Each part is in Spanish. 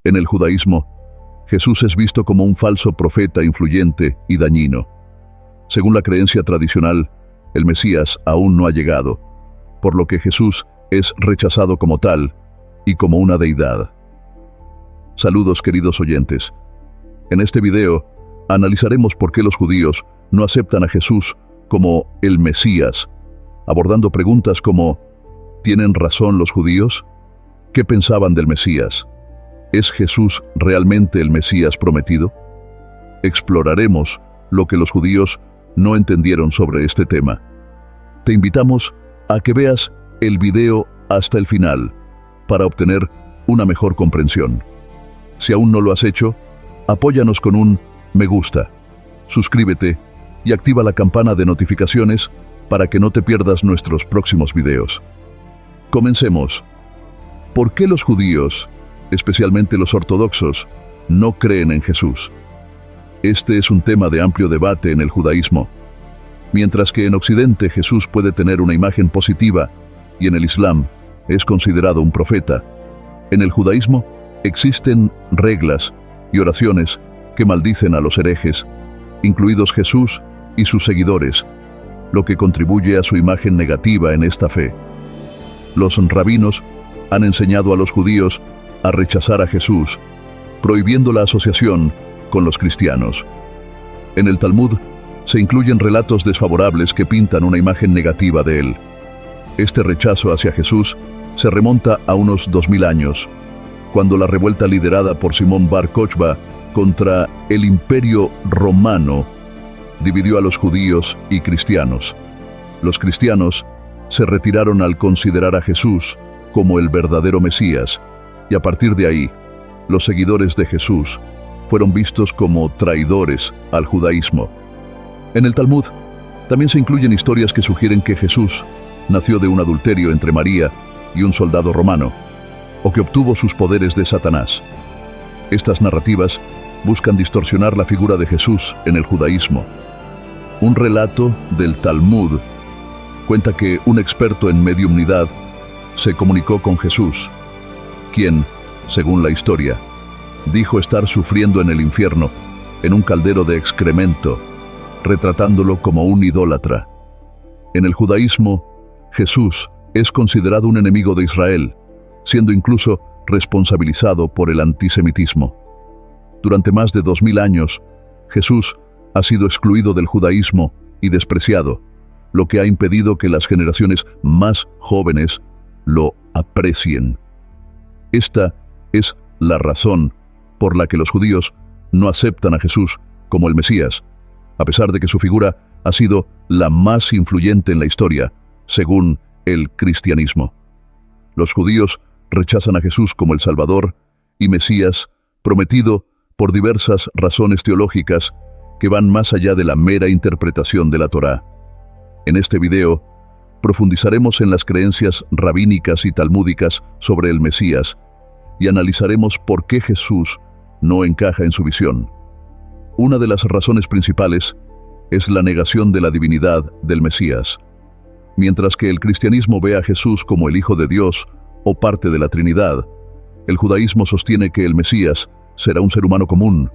En el judaísmo, Jesús es visto como un falso profeta influyente y dañino. Según la creencia tradicional, el Mesías aún no ha llegado, por lo que Jesús es rechazado como tal y como una deidad. Saludos, queridos oyentes. En este video analizaremos por qué los judíos no aceptan a Jesús como el Mesías, abordando preguntas como: ¿tienen razón los judíos? ¿Qué pensaban del Mesías? ¿Es Jesús realmente el Mesías prometido? Exploraremos lo que los judíos no entendieron sobre este tema. Te invitamos a que veas el video hasta el final para obtener una mejor comprensión. Si aún no lo has hecho, apóyanos con un me gusta, suscríbete y activa la campana de notificaciones para que no te pierdas nuestros próximos videos. Comencemos. ¿Por qué los judíos, especialmente los ortodoxos, no creen en Jesús? Este es un tema de amplio debate en el judaísmo. Mientras que en Occidente Jesús puede tener una imagen positiva y en el Islam es considerado un profeta, en el judaísmo existen reglas y oraciones que maldicen a los herejes, incluidos Jesús y sus seguidores, lo que contribuye a su imagen negativa en esta fe. Los rabinos han enseñado a los judíos a rechazar a Jesús, prohibiendo la asociación con los cristianos. En el Talmud se incluyen relatos desfavorables que pintan una imagen negativa de él. Este rechazo hacia Jesús se remonta a unos 2000 años, cuando la revuelta liderada por Simón Bar Kokhba contra el Imperio Romano dividió a los judíos y cristianos. Los cristianos se retiraron al considerar a Jesús como el verdadero Mesías, y a partir de ahí, los seguidores de Jesús fueron vistos como traidores al judaísmo. En el Talmud también se incluyen historias que sugieren que Jesús nació de un adulterio entre María y un soldado romano, o que obtuvo sus poderes de Satanás. Estas narrativas buscan distorsionar la figura de Jesús en el judaísmo. Un relato del Talmud cuenta que un experto en mediumnidad se comunicó con Jesús, quien, según la historia, dijo estar sufriendo en el infierno, en un caldero de excremento, retratándolo como un idólatra. En el judaísmo, Jesús es considerado un enemigo de Israel, siendo incluso responsabilizado por el antisemitismo. Durante más de 2000 años, Jesús ha sido excluido del judaísmo y despreciado, lo que ha impedido que las generaciones más jóvenes lo aprecien. Esta es la razón por la que los judíos no aceptan a Jesús como el Mesías, a pesar de que su figura ha sido la más influyente en la historia, según el cristianismo. Los judíos rechazan a Jesús como el Salvador y Mesías prometido por diversas razones teológicas que van más allá de la mera interpretación de la Torá. En este video, profundizaremos en las creencias rabínicas y talmúdicas sobre el Mesías y analizaremos por qué Jesús no encaja en su visión. Una de las razones principales es la negación de la divinidad del Mesías. Mientras que el cristianismo ve a Jesús como el Hijo de Dios o parte de la Trinidad, el judaísmo sostiene que el Mesías será un ser humano común,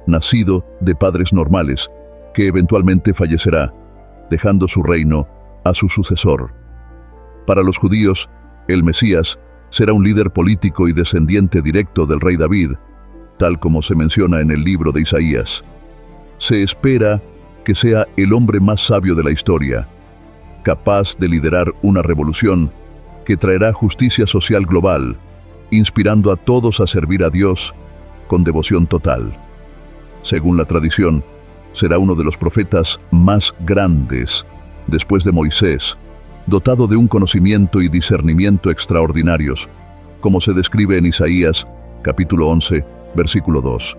nacido de padres normales, que eventualmente fallecerá, dejando su reino a su sucesor. Para los judíos, el Mesías será un líder político y descendiente directo del rey David, tal como se menciona en el libro de Isaías. Se espera que sea el hombre más sabio de la historia, capaz de liderar una revolución que traerá justicia social global, inspirando a todos a servir a Dios con devoción total. Según la tradición, será uno de los profetas más grandes, después de Moisés, dotado de un conocimiento y discernimiento extraordinarios, como se describe en Isaías, capítulo 11, versículo 2.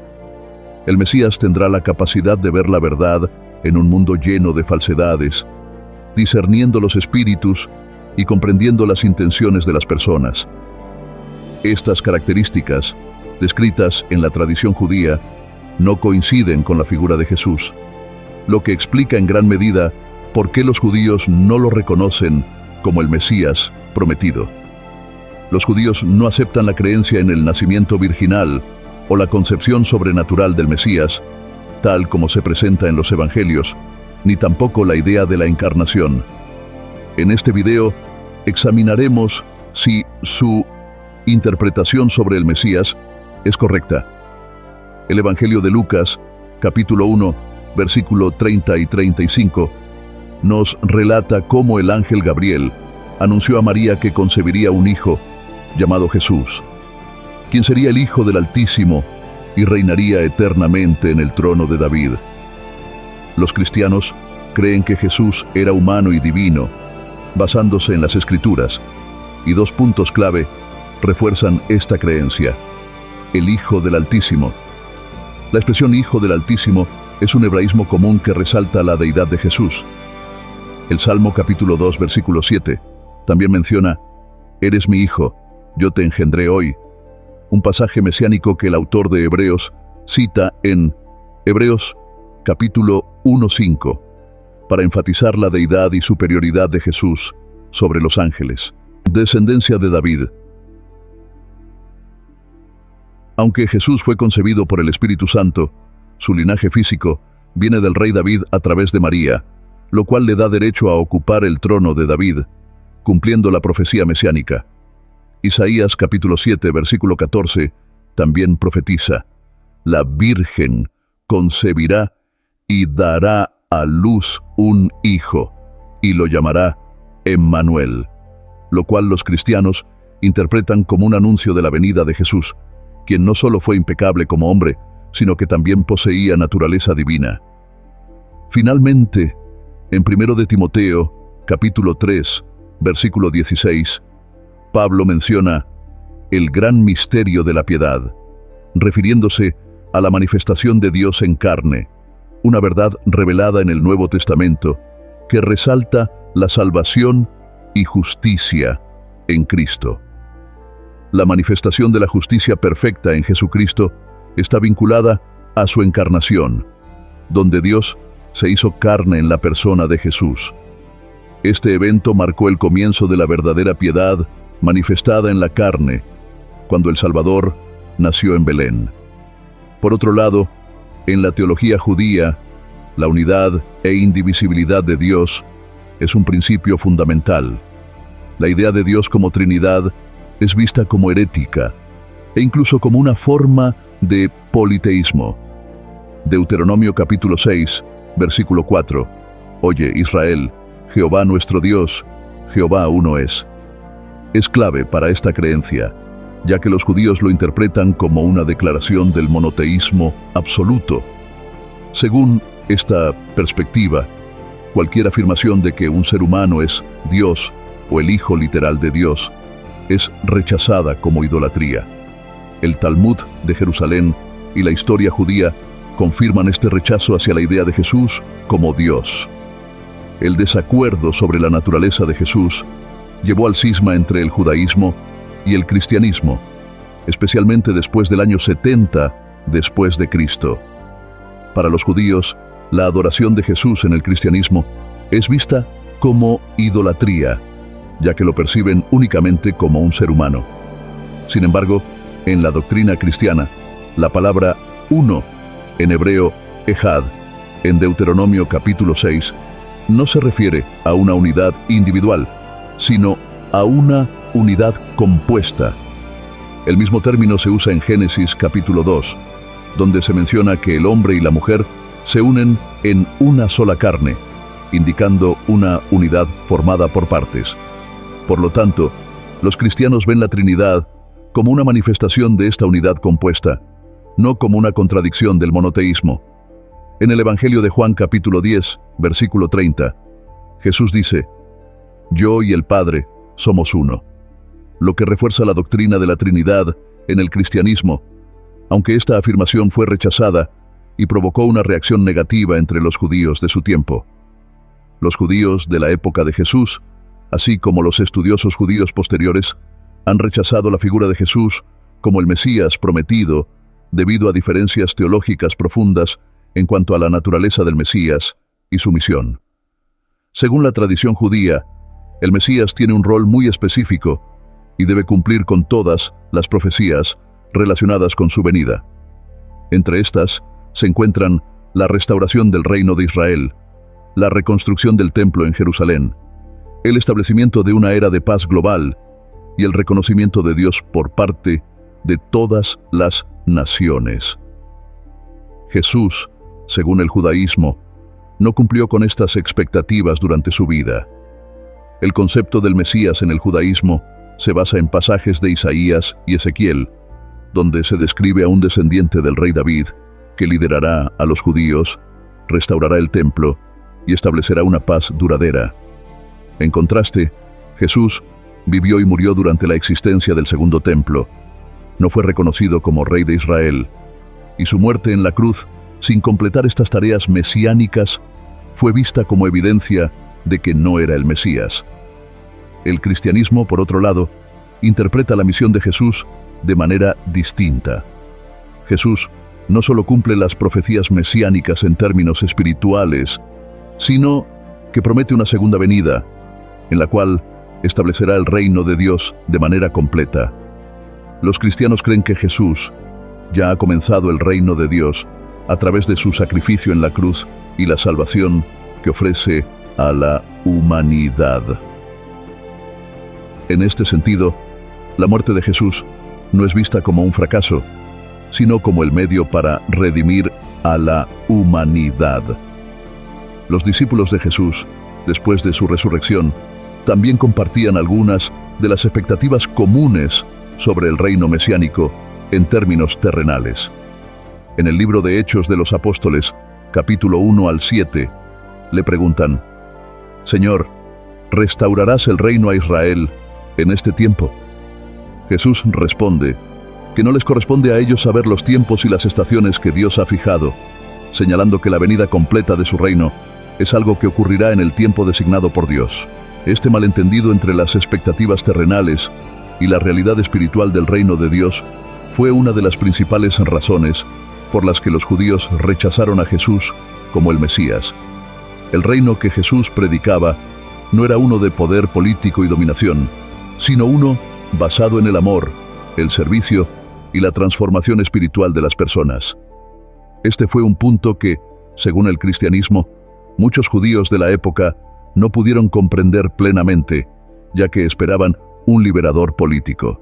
El Mesías tendrá la capacidad de ver la verdad en un mundo lleno de falsedades, discerniendo los espíritus y comprendiendo las intenciones de las personas. Estas características, descritas en la tradición judía, no coinciden con la figura de Jesús, lo que explica en gran medida por qué los judíos no lo reconocen como el Mesías prometido. Los judíos no aceptan la creencia en el nacimiento virginal o la concepción sobrenatural del Mesías, tal como se presenta en los Evangelios, ni tampoco la idea de la encarnación. En este video examinaremos si su interpretación sobre el Mesías es correcta. El Evangelio de Lucas, capítulo 1, versículo 30 y 35, nos relata cómo el ángel Gabriel anunció a María que concebiría un hijo llamado Jesús, quien sería el Hijo del Altísimo y reinaría eternamente en el trono de David. Los cristianos creen que Jesús era humano y divino, basándose en las Escrituras, y dos puntos clave refuerzan esta creencia: el Hijo del Altísimo. La expresión Hijo del Altísimo es un hebraísmo común que resalta la deidad de Jesús. El Salmo capítulo 2, versículo 7, también menciona: «Eres mi Hijo, yo te engendré hoy», un pasaje mesiánico que el autor de Hebreos cita en Hebreos capítulo 1:5, para enfatizar la deidad y superioridad de Jesús sobre los ángeles. Descendencia de David. Aunque Jesús fue concebido por el Espíritu Santo, su linaje físico viene del rey David a través de María, lo cual le da derecho a ocupar el trono de David, cumpliendo la profecía mesiánica. Isaías capítulo 7, versículo 14, también profetiza: «La Virgen concebirá y dará a luz un hijo, y lo llamará Emmanuel», lo cual los cristianos interpretan como un anuncio de la venida de Jesús, quien no solo fue impecable como hombre, sino que también poseía naturaleza divina. Finalmente, en 1 de Timoteo, capítulo 3, versículo 16, Pablo menciona el gran misterio de la piedad, refiriéndose a la manifestación de Dios en carne, una verdad revelada en el Nuevo Testamento que resalta la salvación y justicia en Cristo. La manifestación de la justicia perfecta en Jesucristo está vinculada a su encarnación, donde Dios se hizo carne en la persona de Jesús. Este evento marcó el comienzo de la verdadera piedad manifestada en la carne, cuando el Salvador nació en Belén. Por otro lado, en la teología judía, la unidad e indivisibilidad de Dios es un principio fundamental. La idea de Dios como Trinidad es vista como herética e incluso como una forma de politeísmo. Deuteronomio capítulo 6, versículo 4. «Oye, Israel, Jehová nuestro Dios, Jehová uno es». Es clave para esta creencia, ya que los judíos lo interpretan como una declaración del monoteísmo absoluto. Según esta perspectiva, cualquier afirmación de que un ser humano es Dios o el Hijo literal de Dios es rechazada como idolatría. El Talmud de Jerusalén y la historia judía confirman este rechazo hacia la idea de Jesús como Dios. El desacuerdo sobre la naturaleza de Jesús llevó al cisma entre el judaísmo y el cristianismo, especialmente después del año 70 después de Cristo. Para los judíos, la adoración de Jesús en el cristianismo es vista como idolatría, ya que lo perciben únicamente como un ser humano. Sin embargo, en la doctrina cristiana, la palabra uno, en hebreo ejad, en Deuteronomio capítulo 6, no se refiere a una unidad individual, sino a una unidad compuesta. El mismo término se usa en Génesis capítulo 2, donde se menciona que el hombre y la mujer se unen en una sola carne, indicando una unidad formada por partes. Por lo tanto, los cristianos ven la Trinidad como una manifestación de esta unidad compuesta, no como una contradicción del monoteísmo. En el Evangelio de Juan capítulo 10, versículo 30, Jesús dice: «Yo y el Padre somos uno», lo que refuerza la doctrina de la Trinidad en el cristianismo, aunque esta afirmación fue rechazada y provocó una reacción negativa entre los judíos de su tiempo. Los judíos de la época de Jesús, así como los estudiosos judíos posteriores, han rechazado la figura de Jesús como el Mesías prometido debido a diferencias teológicas profundas en cuanto a la naturaleza del Mesías y su misión. Según la tradición judía, el Mesías tiene un rol muy específico y debe cumplir con todas las profecías relacionadas con su venida. Entre estas se encuentran la restauración del reino de Israel, la reconstrucción del templo en Jerusalén, el establecimiento de una era de paz global y el reconocimiento de Dios por parte de todas las naciones. Jesús, según el judaísmo, no cumplió con estas expectativas durante su vida. El concepto del Mesías en el judaísmo se basa en pasajes de Isaías y Ezequiel, donde se describe a un descendiente del rey David que liderará a los judíos, restaurará el templo y establecerá una paz duradera. En contraste, Jesús vivió y murió durante la existencia del segundo templo. No fue reconocido como rey de Israel, y su muerte en la cruz, sin completar estas tareas mesiánicas, fue vista como evidencia de que no era el Mesías. El cristianismo, por otro lado, interpreta la misión de Jesús de manera distinta. Jesús no solo cumple las profecías mesiánicas en términos espirituales, sino que promete una segunda venida, en la cual establecerá el reino de Dios de manera completa. Los cristianos creen que Jesús ya ha comenzado el reino de Dios a través de su sacrificio en la cruz y la salvación que ofrece a la humanidad. En este sentido, la muerte de Jesús no es vista como un fracaso, sino como el medio para redimir a la humanidad. Los discípulos de Jesús, después de su resurrección, también compartían algunas de las expectativas comunes sobre el reino mesiánico en términos terrenales. En el libro de Hechos de los Apóstoles, capítulo 1 al 7, le preguntan: Señor, ¿restaurarás el reino a Israel en este tiempo? Jesús responde que no les corresponde a ellos saber los tiempos y las estaciones que Dios ha fijado, señalando que la venida completa de su reino es algo que ocurrirá en el tiempo designado por Dios. Este malentendido entre las expectativas terrenales y la realidad espiritual del reino de Dios fue una de las principales razones por las que los judíos rechazaron a Jesús como el Mesías. El reino que Jesús predicaba no era uno de poder político y dominación, sino uno basado en el amor, el servicio y la transformación espiritual de las personas. Este fue un punto que, según el cristianismo, muchos judíos de la época no pudieron comprender plenamente, ya que esperaban un liberador político.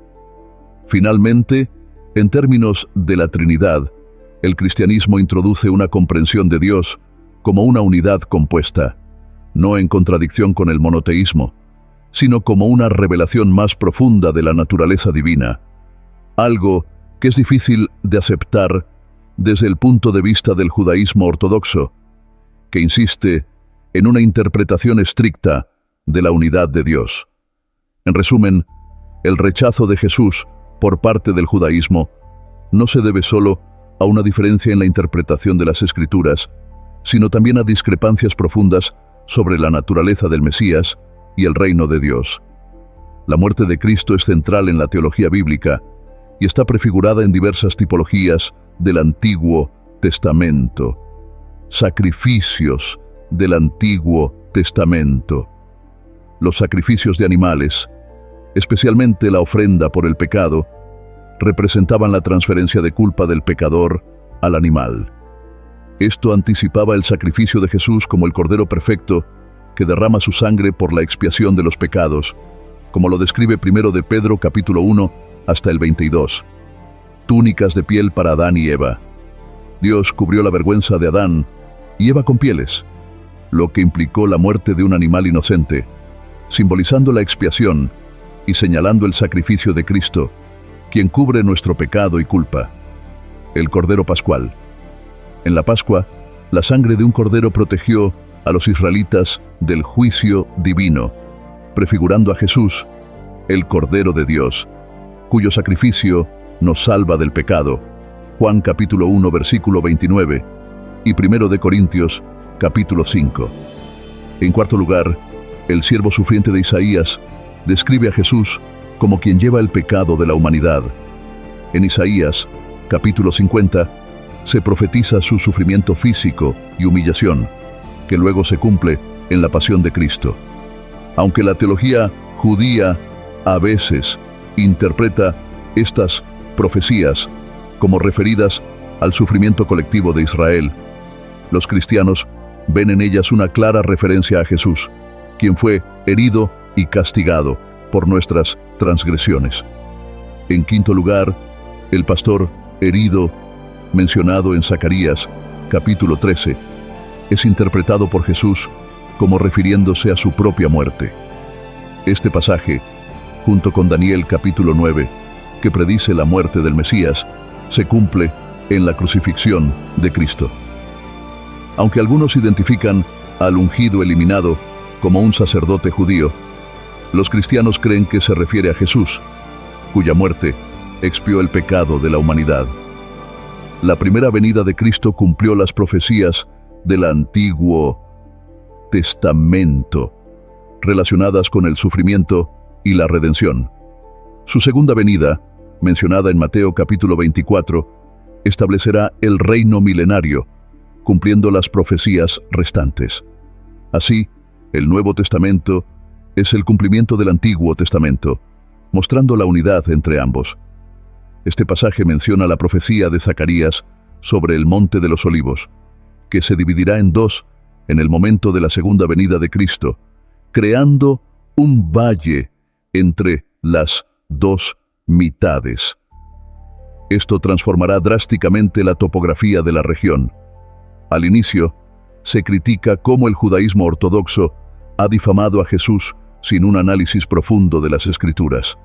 Finalmente, en términos de la Trinidad, el cristianismo introduce una comprensión de Dios como una unidad compuesta, no en contradicción con el monoteísmo, sino como una revelación más profunda de la naturaleza divina, algo que es difícil de aceptar desde el punto de vista del judaísmo ortodoxo, que insiste en una interpretación estricta de la unidad de Dios. En resumen, el rechazo de Jesús por parte del judaísmo no se debe solo a una diferencia en la interpretación de las Escrituras, sino también a discrepancias profundas sobre la naturaleza del Mesías y el reino de Dios. La muerte de Cristo es central en la teología bíblica y está prefigurada en diversas tipologías del Antiguo Testamento. Sacrificios del Antiguo Testamento. Los sacrificios de animales, especialmente la ofrenda por el pecado, representaban la transferencia de culpa del pecador al animal. Esto anticipaba el sacrificio de Jesús como el Cordero perfecto que derrama su sangre por la expiación de los pecados, como lo describe 1 de Pedro capítulo 1 hasta el 22. Túnicas de piel para Adán y Eva. Dios cubrió la vergüenza de Adán y Eva con pieles, lo que implicó la muerte de un animal inocente, simbolizando la expiación y señalando el sacrificio de Cristo, quien cubre nuestro pecado y culpa. El Cordero Pascual. En la Pascua, la sangre de un cordero protegió a los israelitas del juicio divino, prefigurando a Jesús, el Cordero de Dios, cuyo sacrificio nos salva del pecado. Juan capítulo 1 versículo 29 y 1 de Corintios capítulo 5. En cuarto lugar, el siervo sufriente de Isaías describe a Jesús como quien lleva el pecado de la humanidad. En Isaías capítulo 50 se profetiza su sufrimiento físico y humillación, que luego se cumple en la pasión de Cristo. Aunque la teología judía a veces interpreta estas profecías como referidas al sufrimiento colectivo de Israel, los cristianos ven en ellas una clara referencia a Jesús, quien fue herido y castigado por nuestras transgresiones. En quinto lugar, el pastor herido, mencionado en Zacarías, capítulo 13, es interpretado por Jesús como refiriéndose a su propia muerte. Este pasaje, junto con Daniel capítulo 9, que predice la muerte del Mesías, se cumple en la crucifixión de Cristo. Aunque algunos identifican al ungido eliminado como un sacerdote judío, los cristianos creen que se refiere a Jesús, cuya muerte expió el pecado de la humanidad. La primera venida de Cristo cumplió las profecías del Antiguo Testamento relacionadas con el sufrimiento y la redención. Su segunda venida, mencionada en Mateo capítulo 24, establecerá el reino milenario, cumpliendo las profecías restantes. Así, el Nuevo Testamento es el cumplimiento del Antiguo Testamento, mostrando la unidad entre ambos. Este pasaje menciona la profecía de Zacarías sobre el Monte de los Olivos, que se dividirá en dos en el momento de la segunda venida de Cristo, creando un valle entre las dos mitades. Esto transformará drásticamente la topografía de la región. Al inicio, se critica cómo el judaísmo ortodoxo ha difamado a Jesús sin un análisis profundo de las Escrituras.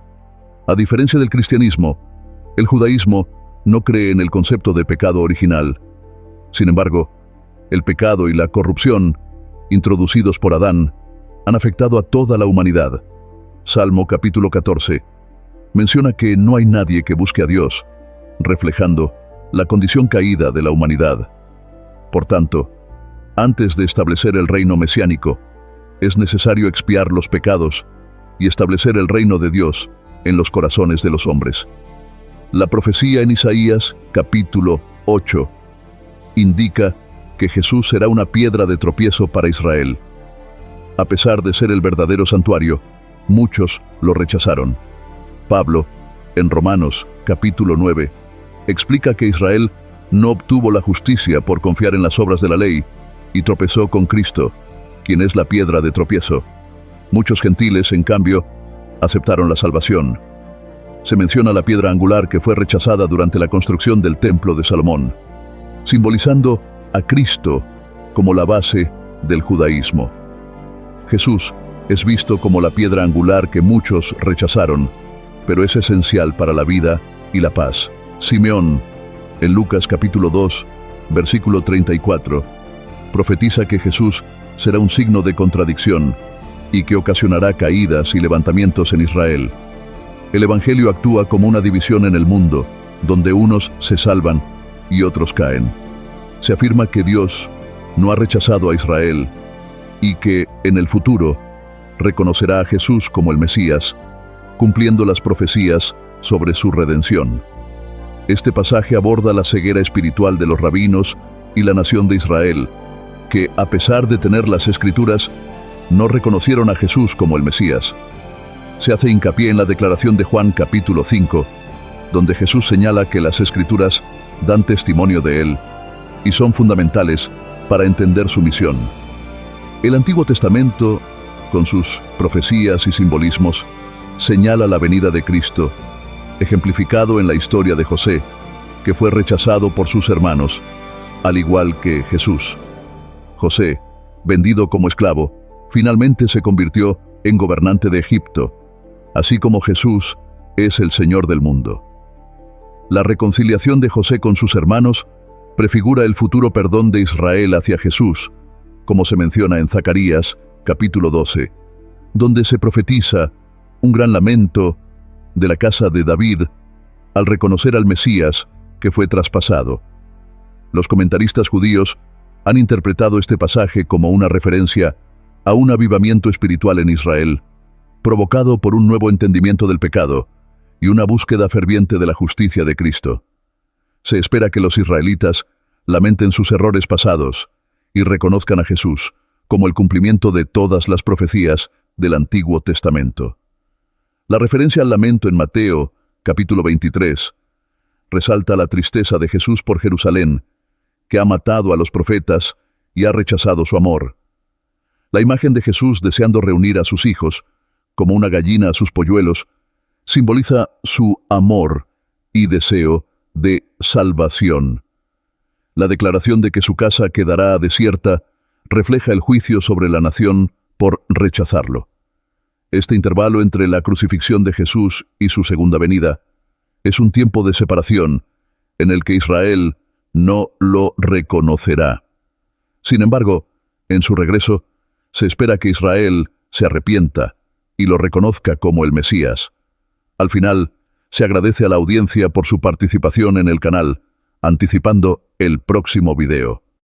A diferencia del cristianismo, el judaísmo no cree en el concepto de pecado original. Sin embargo, el pecado y la corrupción, introducidos por Adán, han afectado a toda la humanidad. Salmo capítulo 14 menciona que no hay nadie que busque a Dios, reflejando la condición caída de la humanidad. Por tanto, antes de establecer el reino mesiánico, es necesario expiar los pecados y establecer el reino de Dios en los corazones de los hombres. La profecía en Isaías, capítulo 8, indica que Jesús será una piedra de tropiezo para Israel. A pesar de ser el verdadero santuario, muchos lo rechazaron. Pablo, en Romanos, capítulo 9, explica que Israel no obtuvo la justicia por confiar en las obras de la ley y tropezó con Cristo, quien es la piedra de tropiezo. Muchos gentiles, en cambio, aceptaron la salvación. Se menciona la piedra angular que fue rechazada durante la construcción del Templo de Salomón, simbolizando a Cristo como la base del judaísmo. Jesús es visto como la piedra angular que muchos rechazaron, pero es esencial para la vida y la paz. Simeón, en Lucas capítulo 2, versículo 34, profetiza que Jesús será un signo de contradicción y que ocasionará caídas y levantamientos en Israel. El Evangelio actúa como una división en el mundo, donde unos se salvan y otros caen. Se afirma que Dios no ha rechazado a Israel y que, en el futuro, reconocerá a Jesús como el Mesías, cumpliendo las profecías sobre su redención. Este pasaje aborda la ceguera espiritual de los rabinos y la nación de Israel, que, a pesar de tener las Escrituras, no reconocieron a Jesús como el Mesías. Se hace hincapié en la declaración de Juan capítulo 5, donde Jesús señala que las Escrituras dan testimonio de Él y son fundamentales para entender su misión. El Antiguo Testamento, con sus profecías y simbolismos, señala la venida de Cristo, ejemplificado en la historia de José, que fue rechazado por sus hermanos, al igual que Jesús. José, vendido como esclavo, finalmente se convirtió en gobernante de Egipto, así como Jesús es el Señor del mundo. La reconciliación de José con sus hermanos prefigura el futuro perdón de Israel hacia Jesús, como se menciona en Zacarías, capítulo 12, donde se profetiza un gran lamento de la casa de David al reconocer al Mesías que fue traspasado. Los comentaristas judíos han interpretado este pasaje como una referencia a un avivamiento espiritual en Israel, provocado por un nuevo entendimiento del pecado y una búsqueda ferviente de la justicia de Cristo. Se espera que los israelitas lamenten sus errores pasados y reconozcan a Jesús como el cumplimiento de todas las profecías del Antiguo Testamento. La referencia al lamento en Mateo, capítulo 23, resalta la tristeza de Jesús por Jerusalén, que ha matado a los profetas y ha rechazado su amor. La imagen de Jesús deseando reunir a sus hijos, como una gallina a sus polluelos, simboliza su amor y deseo de salvación. La declaración de que su casa quedará desierta refleja el juicio sobre la nación por rechazarlo. Este intervalo entre la crucifixión de Jesús y su segunda venida es un tiempo de separación en el que Israel no lo reconocerá. Sin embargo, en su regreso, se espera que Israel se arrepienta y lo reconozca como el Mesías. Al final, se agradece a la audiencia por su participación en el canal, anticipando el próximo video.